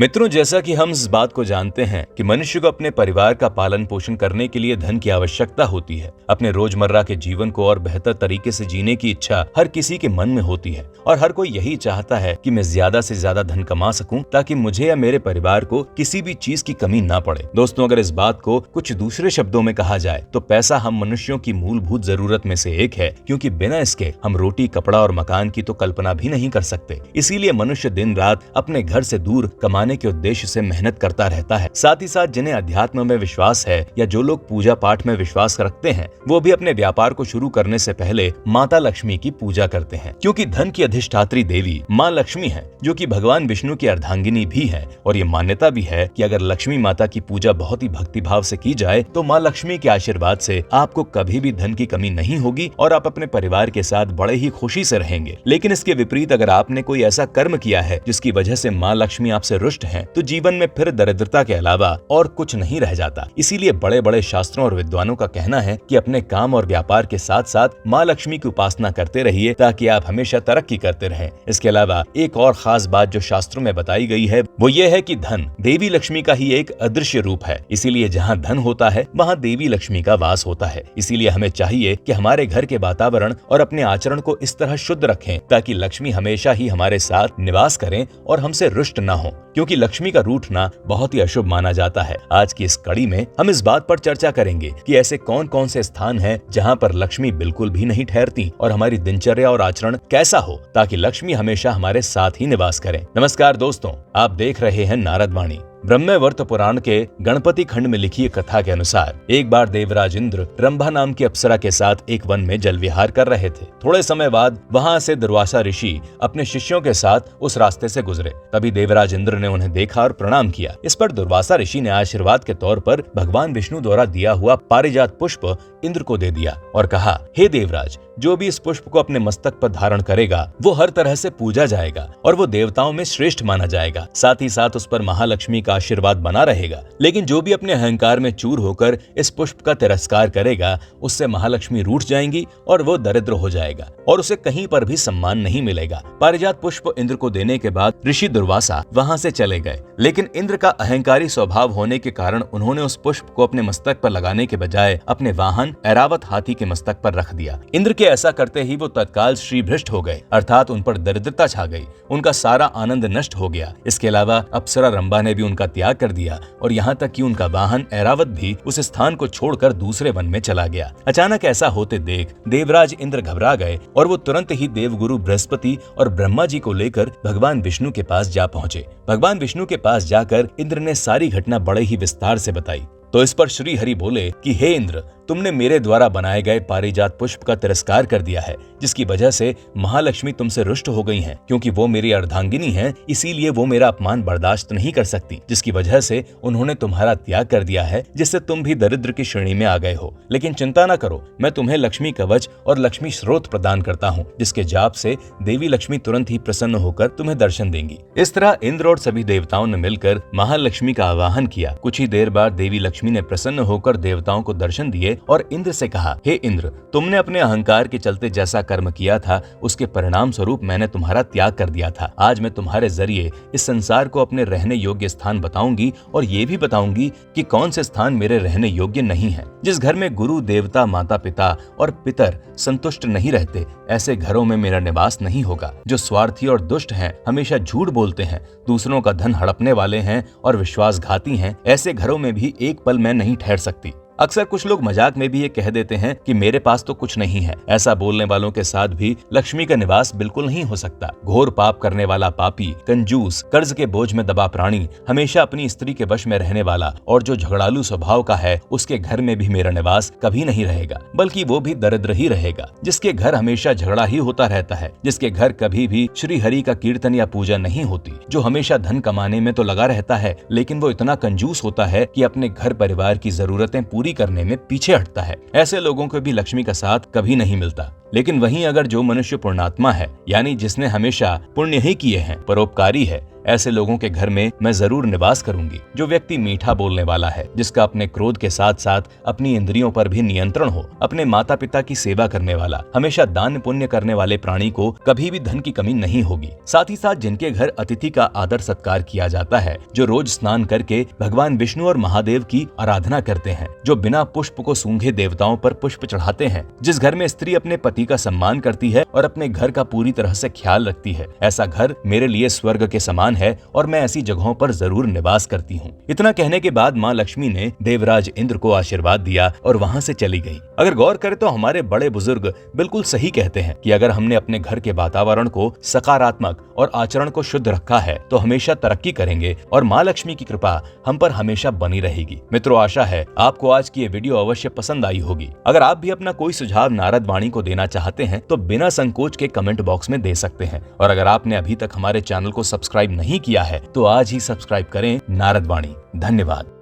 मित्रों, जैसा कि हम इस बात को जानते हैं कि मनुष्य को अपने परिवार का पालन पोषण करने के लिए धन की आवश्यकता होती है। अपने रोजमर्रा के जीवन को और बेहतर तरीके से जीने की इच्छा हर किसी के मन में होती है और हर कोई यही चाहता है कि मैं ज्यादा से ज्यादा धन कमा सकूं ताकि मुझे या मेरे परिवार को किसी भी चीज की कमी ना पड़े। दोस्तों, अगर इस बात को कुछ दूसरे शब्दों में कहा जाए तो पैसा हम मनुष्यों की मूलभूत जरूरत में से एक है, क्योंकि बिना इसके हम रोटी, कपड़ा और मकान की तो कल्पना भी नहीं कर सकते। इसीलिए मनुष्य दिन रात अपने घर से दूर कमाने के उद्देश्य से मेहनत करता रहता है। साथ ही साथ जिन्हें अध्यात्म में विश्वास है या जो लोग पूजा पाठ में विश्वास रखते हैं, वो भी अपने व्यापार को शुरू करने से पहले माता लक्ष्मी की पूजा करते हैं, क्योंकि धन की अधिष्ठात्री देवी माँ लक्ष्मी है, जो कि भगवान विष्णु की अर्धांगिनी भी है। और ये मान्यता भी है कि अगर लक्ष्मी माता की पूजा बहुत ही भक्तिभाव से की जाए तो माँ लक्ष्मी के आशीर्वाद से आपको कभी भी धन की कमी नहीं होगी और आप अपने परिवार के साथ बड़े ही खुशी से रहेंगे। लेकिन इसके विपरीत अगर आपने कोई ऐसा कर्म किया है जिसकी वजह से माँ लक्ष्मी आपसे रुष्ट है, तो जीवन में फिर दरिद्रता के अलावा और कुछ नहीं रह जाता। इसीलिए बड़े बड़े शास्त्रों और विद्वानों का कहना है कि अपने काम और व्यापार के साथ साथ माँ लक्ष्मी की उपासना करते रहिए ताकि आप हमेशा तरक्की करते रहें। इसके अलावा एक और खास बात जो शास्त्रों में बताई गई है वो ये है कि धन देवी लक्ष्मी का ही एक अदृश्य रूप है। इसीलिए जहाँ धन होता है वहाँ देवी लक्ष्मी का वास होता है। इसीलिए हमें चाहिए कि हमारे घर के वातावरण और अपने आचरण को इस तरह शुद्ध रखें ताकि लक्ष्मी हमेशा ही हमारे साथ निवास करें और हमसे रुष्ट न हो, क्योंकि लक्ष्मी का रूठना बहुत ही अशुभ माना जाता है। आज की इस कड़ी में हम इस बात पर चर्चा करेंगे कि ऐसे कौन कौन से स्थान हैं जहां पर लक्ष्मी बिल्कुल भी नहीं ठहरती और हमारी दिनचर्या और आचरण कैसा हो ताकि लक्ष्मी हमेशा हमारे साथ ही निवास करें। नमस्कार दोस्तों, आप देख रहे हैं नारद वाणी। ब्रह्मवैवर्त पुराण के गणपति खंड में लिखी कथा के अनुसार एक बार देवराज इंद्र रंभा नाम की अप्सरा के साथ एक वन में जल विहार कर रहे थे। थोड़े समय बाद वहां से दुर्वासा ऋषि अपने शिष्यों के साथ उस रास्ते से गुजरे। तभी देवराज इंद्र ने उन्हें देखा और प्रणाम किया। इस पर दुर्वासा ऋषि ने आशीर्वाद के तौर पर भगवान विष्णु द्वारा दिया हुआ पारिजात पुष्प इंद्र को दे दिया और कहा, हे देवराज, जो भी इस पुष्प को अपने मस्तक पर धारण करेगा वो हर तरह से पूजा जाएगा और वो देवताओं में श्रेष्ठ माना जाएगा। साथ ही साथ उस पर महालक्ष्मी का आशीर्वाद बना रहेगा। लेकिन जो भी अपने अहंकार में चूर होकर इस पुष्प का तिरस्कार करेगा उससे महालक्ष्मी रूठ जाएंगी और वो दरिद्र हो जाएगा और उसे कहीं पर भी सम्मान नहीं मिलेगा। पारिजात पुष्प इंद्र को देने के बाद ऋषि दुर्वासा वहां से चले गए। लेकिन इंद्र का अहंकारी स्वभाव होने के कारण उन्होंने उस पुष्प को अपने मस्तक पर लगाने के बजाय अपने वाहन ऐरावत हाथी के मस्तक पर रख दिया। इंद्र के ऐसा करते ही वो तत्काल श्री भ्रष्ट हो गए, अर्थात उन पर दरिद्रता छा गई। उनका सारा आनंद नष्ट हो गया। इसके अलावा अप्सरा रंभा ने भी उनका त्याग कर दिया और यहाँ तक कि उनका वाहन ऐरावत भी उस स्थान को छोड़कर दूसरे वन में चला गया। अचानक ऐसा होते देख देवराज इंद्र घबरा गए और वो तुरंत ही देवगुरु बृहस्पति और ब्रह्मा जी को लेकर भगवान विष्णु के पास जा पहुंचे। भगवान विष्णु के पास जाकर इंद्र ने सारी घटना बड़े ही विस्तार से बताई। तो इस पर श्री हरि बोले कि हे इंद्र, तुमने मेरे द्वारा बनाए गए पारिजात पुष्प का तिरस्कार कर दिया है, जिसकी वजह से महालक्ष्मी तुमसे रुष्ट हो गई हैं, क्योंकि वो मेरी अर्धांगिनी हैं, इसीलिए वो मेरा अपमान बर्दाश्त नहीं कर सकती, जिसकी वजह से उन्होंने तुम्हारा त्याग कर दिया है, जिससे तुम भी दरिद्र की श्रेणी में आ गए हो। लेकिन चिंता न करो, मैं तुम्हें लक्ष्मी कवच और लक्ष्मी स्रोत प्रदान करता हूँ, जिसके जाप से देवी लक्ष्मी तुरंत ही प्रसन्न होकर तुम्हें दर्शन देंगी। इस तरह इंद्र और सभी देवताओं ने मिलकर महालक्ष्मी का आवाहन किया। कुछ ही देर बाद देवी लक्ष्मी ने प्रसन्न होकर देवताओं को दर्शन दिए और इंद्र से कहा, हे इंद्र, तुमने अपने अहंकार के चलते जैसा कर्म किया था उसके परिणाम स्वरूप मैंने तुम्हारा त्याग कर दिया था। आज मैं तुम्हारे जरिए इस संसार को अपने रहने योग्य स्थान बताऊंगी और ये भी बताऊंगी कि कौन से स्थान मेरे रहने योग्य नहीं है। जिस घर में गुरु, देवता, माता पिता और पितर संतुष्ट नहीं रहते, ऐसे घरों में मेरा निवास नहीं होगा। जो स्वार्थी और दुष्ट हैं, हमेशा झूठ बोलते हैं, दूसरों का धन हड़पने वाले हैं और विश्वासघाती हैं, ऐसे घरों में भी एक पल मैं नहीं ठहर सकती। अक्सर कुछ लोग मजाक में भी ये कह देते हैं कि मेरे पास तो कुछ नहीं है। ऐसा बोलने वालों के साथ भी लक्ष्मी का निवास बिल्कुल नहीं हो सकता। घोर पाप करने वाला पापी, कंजूस, कर्ज के बोझ में दबा प्राणी, हमेशा अपनी स्त्री के वश में रहने वाला और जो झगड़ालू स्वभाव का है, उसके घर में भी मेरा निवास कभी नहीं रहेगा, बल्कि वो भी दरिद्र ही रहेगा। जिसके घर हमेशा झगड़ा ही होता रहता है, जिसके घर कभी भी श्री हरि का कीर्तन या पूजा नहीं होती, जो हमेशा धन कमाने में तो लगा रहता है लेकिन वो इतना कंजूस होता है कि अपने घर परिवार की जरूरतें पूरी करने में पीछे हटता है, ऐसे लोगों को भी लक्ष्मी का साथ कभी नहीं मिलता। लेकिन वहीं अगर जो मनुष्य पुण्यात्मा है, यानी जिसने हमेशा पुण्य ही किए हैं, परोपकारी है, ऐसे लोगों के घर में मैं जरूर निवास करूंगी। जो व्यक्ति मीठा बोलने वाला है, जिसका अपने क्रोध के साथ साथ अपनी इंद्रियों पर भी नियंत्रण हो, अपने माता पिता की सेवा करने वाला, हमेशा दान पुण्य करने वाले प्राणी को कभी भी धन की कमी नहीं होगी। साथ ही साथ जिनके घर अतिथि का आदर सत्कार किया जाता है, जो रोज स्नान करके भगवान विष्णु और महादेव की आराधना करते हैं, जो बिना पुष्प को सूंघे देवताओं पर पुष्प चढ़ाते हैं, जिस घर में स्त्री अपने पति का सम्मान करती है और अपने घर का पूरी तरह से ख्याल रखती है, ऐसा घर मेरे लिए स्वर्ग के समान है और मैं ऐसी जगहों पर जरूर निवास करती हूँ। इतना कहने के बाद माँ लक्ष्मी ने देवराज इंद्र को आशीर्वाद दिया और वहाँ से चली गई। अगर गौर करें तो हमारे बड़े बुजुर्ग बिल्कुल सही कहते हैं कि अगर हमने अपने घर के वातावरण को सकारात्मक और आचरण को शुद्ध रखा है तो हमेशा तरक्की करेंगे और माँ लक्ष्मी की कृपा हम पर हमेशा बनी रहेगी। मित्रों, आशा है आपको आज की ये वीडियो अवश्य पसंद आई होगी। अगर आप भी अपना कोई सुझाव नारद वाणी को देना चाहते हैं तो बिना संकोच के कमेंट बॉक्स में दे सकते हैं। और अगर आपने अभी तक हमारे चैनल को सब्सक्राइब नहीं किया है तो आज ही सब्सक्राइब करें नारद वाणी। धन्यवाद।